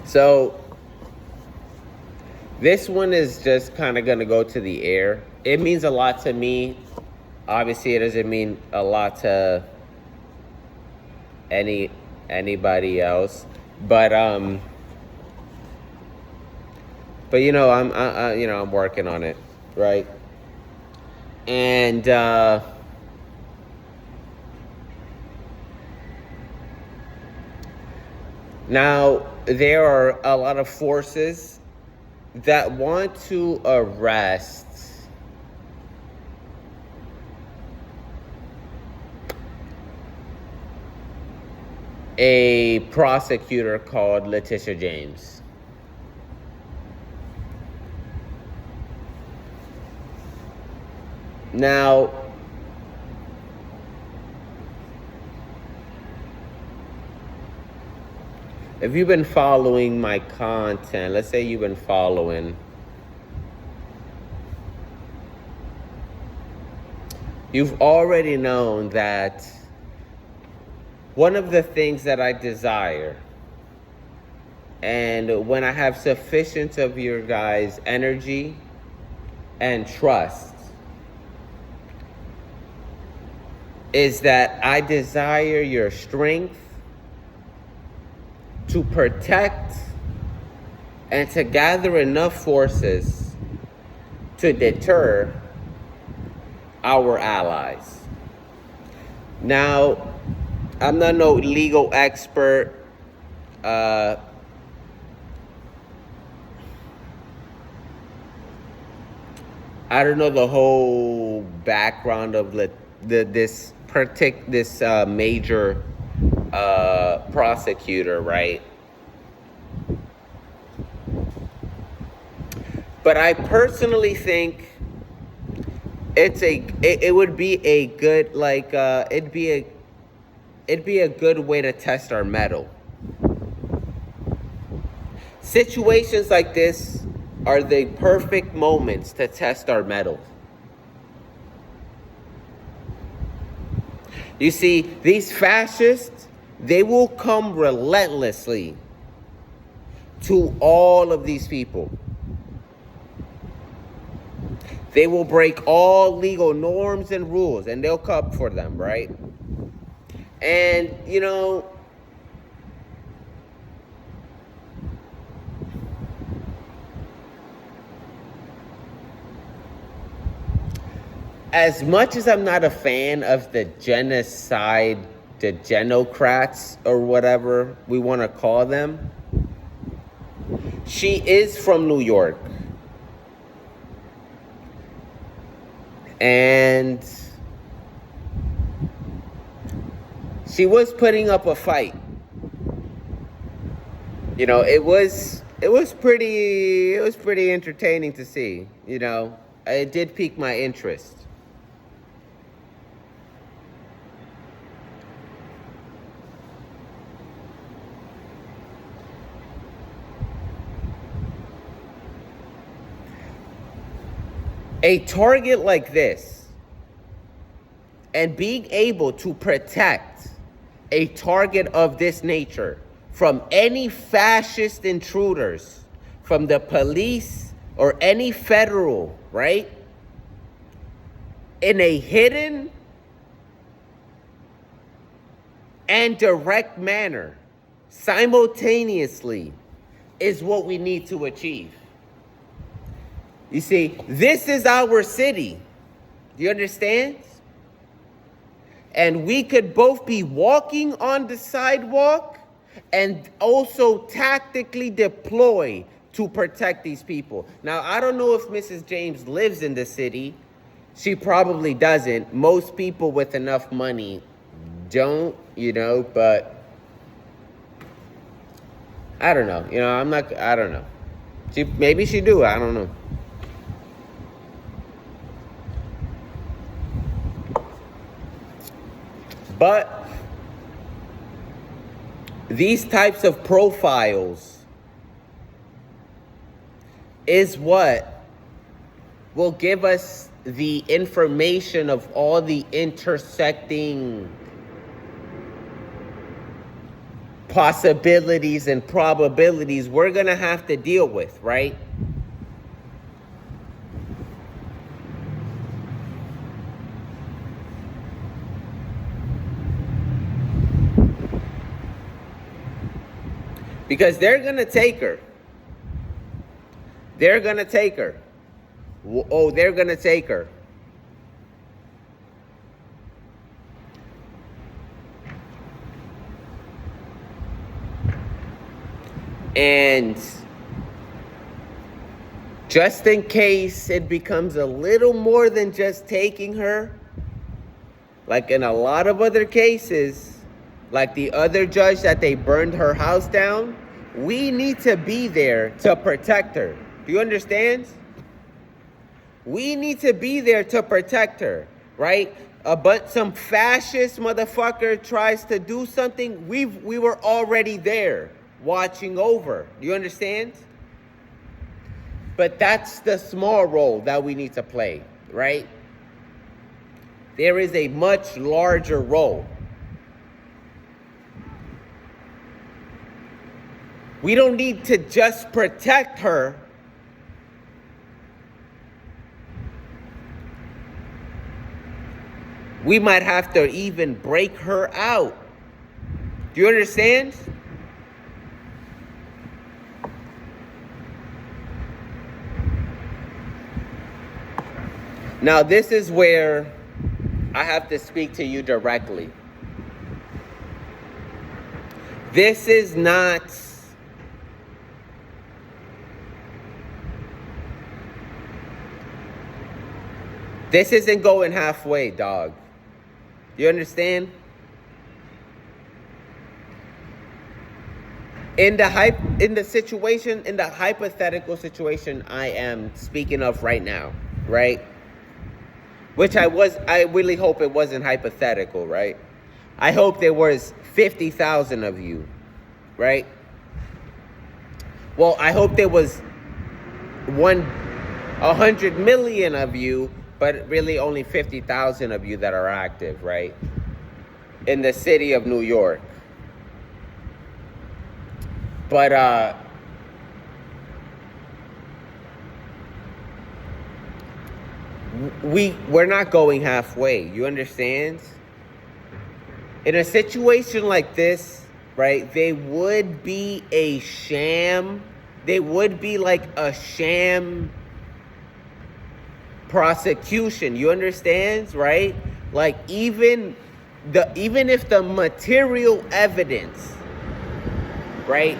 So this one is just kind of going to go to the air. It means a lot to me. Obviously, it doesn't mean a lot to anybody else, but I'm I'm working on it, right? And now there are a lot of forces that want to arrest a prosecutor called Leticia James. Now, if you've been following my content, let's say you've been following, you've already known that one of the things that I desire, and when I have sufficient of your guys' energy and trust, is that I desire your strength to protect and to gather enough forces to deter our allies. Now, I'm not no legal expert. I don't know the whole background of this major prosecutor, right? But I personally think it would be a good it'd be a good way to test our mettle. Situations like this are the perfect moments to test our mettle. You see, these fascists, they will come relentlessly to all of these people. They will break all legal norms and rules, and they'll come for them, right? And, as much as I'm not a fan of the genocide, the genocrats, or whatever we want to call them, she is from New York. And she was putting up a fight. It was pretty entertaining to see. It did pique my interest. A target like this, and being able to protect a target of this nature from any fascist intruders, from the police or any federal, right? In a hidden and direct manner, simultaneously, is what we need to achieve. You see, this is our city. Do you understand? And we could both be walking on the sidewalk and also tactically deploy to protect these people. Now, I don't know if Mrs. James lives in the city. She probably doesn't. Most people with enough money don't, but I don't know. I don't know. Maybe she do, I don't know. But these types of profiles is what will give us the information of all the intersecting possibilities and probabilities we're going to have to deal with, right? Because they're going to take her. They're going to take her. Oh, they're going to take her. And just in case it becomes a little more than just taking her, like in a lot of other cases, like the other judge that they burned her house down, we need to be there to protect her. Do you understand? We need to be there to protect her, right? But some fascist motherfucker tries to do something, we were already there watching over. Do you understand? But that's the small role that we need to play, right? There is a much larger role. We don't need to just protect her. We might have to even break her out. Do you understand? Now, this is where I have to speak to you directly. This is not this isn't going halfway, dog. You understand? In the hypothetical situation I am speaking of right now, right? Which I really hope it wasn't hypothetical, right? I hope there was 50,000 of you, right? Well, I hope there was 100 million of you, but really only 50,000 of you that are active, right? In the city of New York. But, we're not going halfway. You understand? In a situation like this, right, they would be a sham. They would be like a sham prosecution. You understand, right? Like even if the material evidence, right,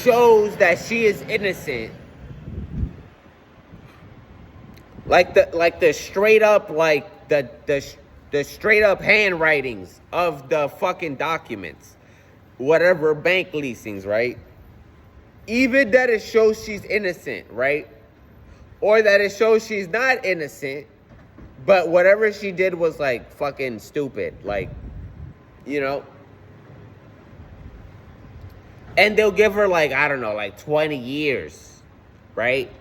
shows that she is innocent, like the straight up the straight up handwritings of the fucking documents, whatever bank leasings, right? Even that it shows she's innocent, right? Or that it shows she's not innocent, but whatever she did was like fucking stupid, like, you know? And they'll give her like, I don't know, like 20 years, right?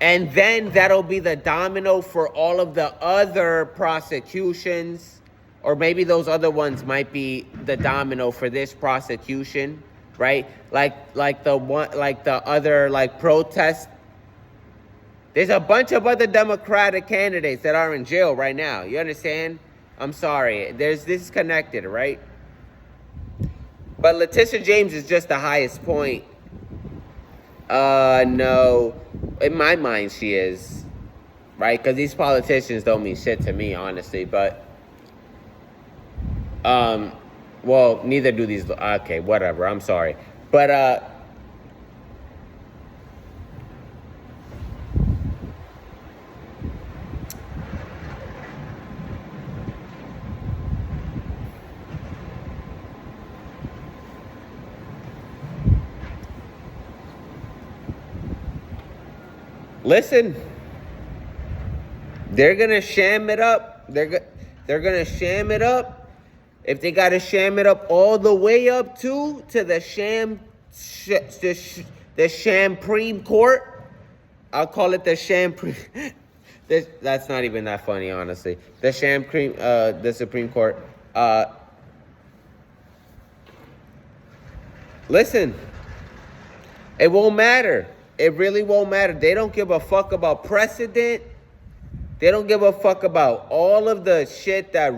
And then that'll be the domino for all of the other prosecutions, or maybe those other ones might be the domino for this prosecution, right? Like the other protest. There's a bunch of other Democratic candidates that are in jail right now. You understand? I'm sorry. This is connected, right? But Leticia James is just the highest point. No. In my mind, she is. Right? Because these politicians don't mean shit to me, honestly. But, well, neither do these. Okay, whatever. I'm sorry. But, listen, they're gonna sham it up. They're gonna sham it up. If they gotta sham it up all the way up to the Supreme Court, I'll call it the that's not even that funny, honestly. The Supreme Court. Listen, it won't matter. It really won't matter. They don't give a fuck about precedent. They don't give a fuck about all of the shit that